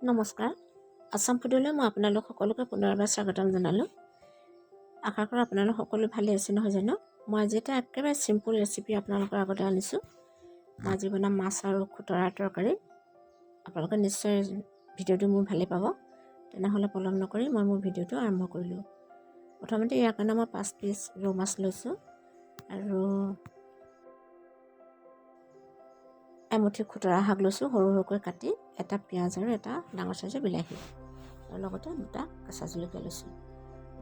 নমস্কাৰ। আসাম ফুডলৈ মই আপোনালোক সকলোকে পুনৰবাৰ স্বাগতম জনালোঁ। আশা কৰোঁ আপোনালোক সকলো ভালে আছে নহয় জানো। মই আজি এটা একেবাৰে চিম্পুল ৰেচিপি আপোনালোকৰ আগতে আনিছোঁ। মই আজি বনাম মাছ আৰু খুতৰাৰ তৰকাৰী। আপোনালোকে নিশ্চয় ভিডিঅ'টো মোৰ ভালেই পাব। তেনেহ'লে পলম নকৰি মই মোৰ ভিডিঅ'টো আৰম্ভ কৰিলোঁ। প্ৰথমতে ইয়াৰ কাৰণে মই 5 পিচ ৰৌ মাছ লৈছোঁ আৰু এমুঠি খুতৰা শাক লৈছোঁ সৰু সৰুকৈ কাটি, এটা পিঁয়াজ আৰু এটা ডাঙৰ চাইজৰ বিলাহী আৰু লগতে 2টা কেঁচা জলকীয়া লৈছোঁ।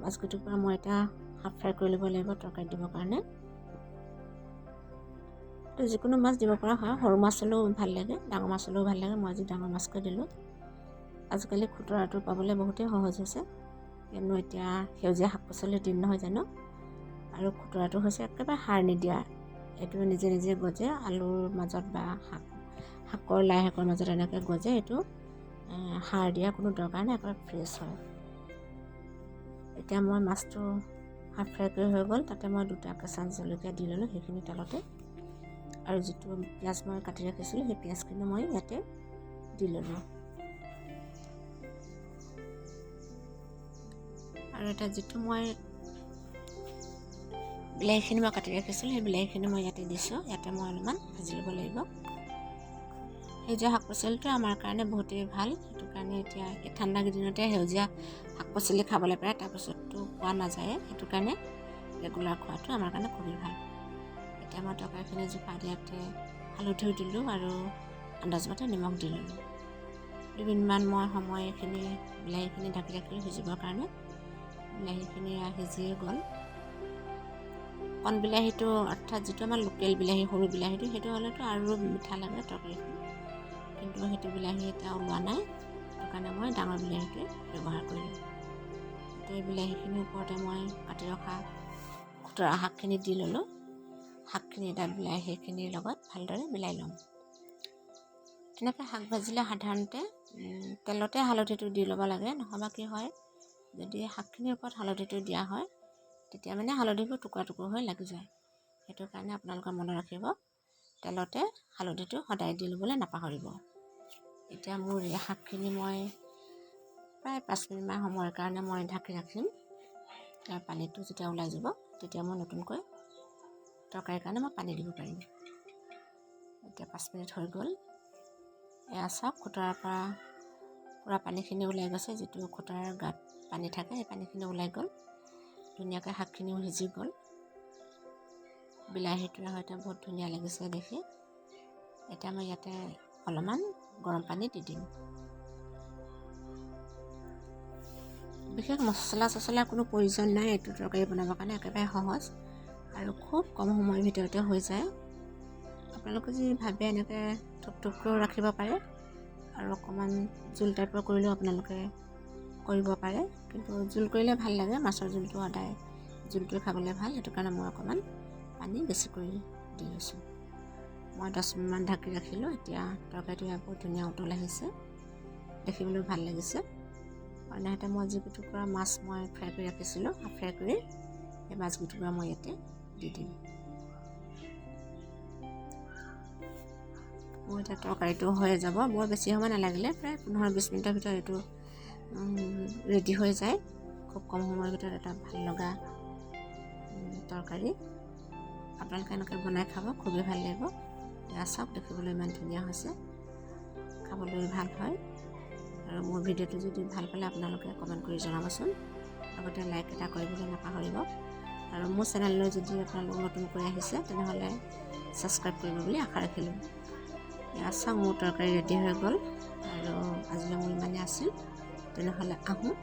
মাছকেইটোৰ পৰা মই এটা হাফ ফ্ৰাই কৰি ল'ব লাগিব তৰকাৰীত দিবৰ কাৰণে। যিকোনো মাছ দিব পৰা হয়, সৰু মাছ হ'লেও ভাল লাগে, ডাঙৰ মাছ হ'লেও ভাল লাগে। মই আজি ডাঙৰ মাছকৈ দিলোঁ। আজিকালি খুতৰাটো পাবলৈ বহুতেই সহজ হৈছে, কিয়নো এতিয়া সেউজীয়া শাক পাচলিৰ দিন নহয় জানো। আৰু খুতৰাটো হৈছে একেবাৰে সাৰ নিদিয়া, এইটো নিজে নিজে গজে, আলুৰ মাজত বা শাকৰ লাই শাকৰ মাজত এনেকৈ গজে। এইটো সাৰ দিয়া কোনো দৰকাৰ নাই, একেবাৰে ফ্ৰেছ হয়। এতিয়া মই মাছটো হাফ ফ্ৰাই কৰি হৈ গ'ল, তাতে মই 2টা কেঁচা জলকীয়া দি ল'লোঁ সেইখিনি তেলতে, আৰু যিটো পিঁয়াজ মই কাটি ৰাখিছিলোঁ সেই পিঁয়াজখিনি মই ইয়াতে দি ল'লোঁ। আৰু এটা যিটো মই বিলাহীখিনি মই কাটি ৰাখিছিলোঁ সেই বিলাহীখিনি মই ইয়াতে দিছোঁ। ইয়াতে মই অলপমান ভাজি ল'ব লাগিব। সেউজীয়া শাক পাচলিটো আমাৰ কাৰণে বহুতেই ভাল, সেইটো কাৰণে এতিয়া এই ঠাণ্ডা দিনতে সেউজীয়া শাক পাচলি খাবলৈ পায়, তাৰপিছততো পোৱা নাযায়। সেইটো কাৰণে ৰেগুলাৰ খোৱাটো আমাৰ কাৰণে খুবেই ভাল। এতিয়া মই তৰকাৰীখিনি জোখা দিয়াতে হালধিও দিলোঁ আৰু আন্দাজমতে নিমখ দি ল'লোঁ। 2 মিনিটমান মই সময়খিনি বিলাহীখিনি ঢাকি ৰাখিলোঁ সিজিবৰ কাৰণে। বিলাহীখিনি সিজিয়ে গ'ল। কণ বিলাহীটো অৰ্থাৎ যিটো আমাৰ লোকেল বিলাহী সৰু বিলাহীটো, সেইটো হ'লেতো আৰু মিঠা লাগে তৰকাৰীখন, কিন্তু সেইটো বিলাহী এতিয়া ওলোৱা নাই, সেইটো কাৰণে মই ডাঙৰ বিলাহীটোৱে ব্যৱহাৰ কৰিলোঁ। এই বিলাহীখিনিৰ ওপৰতে মই কাটি ৰখা খুতৰা শাকখিনি দি ল'লোঁ। শাকখিনি এতিয়া বিলাহীখিনিৰ লগত ভালদৰে মিলাই ল'ম। এনেকৈ শাক ভাজিলে সাধাৰণতে তেলতে হালধিটো দি ল'ব লাগে, নহ'বা কি হয়, যদি শাকখিনিৰ ওপৰত হালধিটো দিয়া হয় তেতিয়া মানে হালধিবোৰ টুকুৰা টুকুৰ হৈ লাগি যায়। সেইটো কাৰণে আপোনালোকে মনত ৰাখিব, তেলতে হালধিটো সদায় দি ল'বলৈ নাপাহৰিব। এতিয়া মোৰ এই শাকখিনি মই প্ৰায় 5 মিনিটমান সময়ৰ কাৰণে মই ঢাকি ৰাখিম। তাৰ পানীটো যেতিয়া ওলাই যাব তেতিয়া মই নতুনকৈ তৰকাৰীৰ কাৰণে মই পানী দিব পাৰিম। এতিয়া 5 মিনিট হৈ গ'ল। এয়া চাওক, খুতৰাৰ পৰা পূৰা পানীখিনি ওলাই গৈছে। যিটো খুতৰাৰ গাত পানী থাকে সেই পানীখিনি ওলাই গ'ল। ধুনীয়াকৈ শাকখিনিও সিজি গ'ল। বিলাহীটোৰ সৈতে বহুত ধুনীয়া লাগিছে দেখি। এতিয়া মই ইয়াতে অলপমান গৰম পানী দি দিম। বিশেষ মচলা চচলাৰ কোনো প্ৰয়োজন নাই এইটো তৰকাৰী বনাবৰ কাৰণে, একেবাৰে সহজ আৰু খুব কম সময়ৰ ভিতৰতে হৈ যায়। আপোনালোকে যদি ভাবে এনেকৈ থুপথুপকৈও ৰাখিব পাৰে আৰু অকণমান জোল টাইপৰ কৰিলেও আপোনালোকে কৰিব পাৰে, কিন্তু জোল কৰিলে ভাল লাগে, মাছৰ জোলটো সদায় জোলটোৱে খাবলৈ ভাল। সেইটো কাৰণে মই অকণমান পানী বেছি কৰি দি লৈছোঁ। মই 10 মিনিটমান ঢাকি ৰাখিলোঁ। এতিয়া তৰকাৰীটো বহুত ধুনীয়া উতল আহিছে, দেখিবলৈ ভাল লাগিছে। আনহাতে মই যিকেইটুকুৰা মাছ মই ফ্ৰাই কৰি ৰাখিছিলোঁ, ফ্ৰাই কৰি সেই মাছকেইটুকুৰা মই ইয়াতে দি দিম। মোৰ এতিয়া তৰকাৰীটো হৈ যাব, বৰ বেছি সময় নালাগিলে, প্ৰায় 15-20 মিনিটৰ ভিতৰত এইটো ৰেডি হৈ যায়। খুব কম সময়ৰ ভিতৰত এটা ভাল লগা তৰকাৰী। আপোনালোকে এনেকৈ বনাই খাব, খুবেই ভাল লাগিব। এয়া চাওক, দেখিবলৈ ইমান ধুনীয়া হৈছে, খাবলৈ ভাল হয়। আৰু মোৰ ভিডিঅ'টো যদি ভাল পালে আপোনালোকে কমেণ্ট কৰি জনাবচোন, লগতে লাইক এটা কৰিবলৈ নাপাহৰিব। আৰু মোৰ চেনেললৈ যদি আপোনালোক নতুনকৈ আহিছে তেনেহ'লে ছাবস্ক্ৰাইব কৰিব বুলি আশা ৰাখিলোঁ। এয়া চাওক, মোৰ তৰকাৰী ৰেডি হৈ গ'ল আৰু আজিলৈ মোৰ ইমানেই আছিল। তেনেহ'লে আহোঁ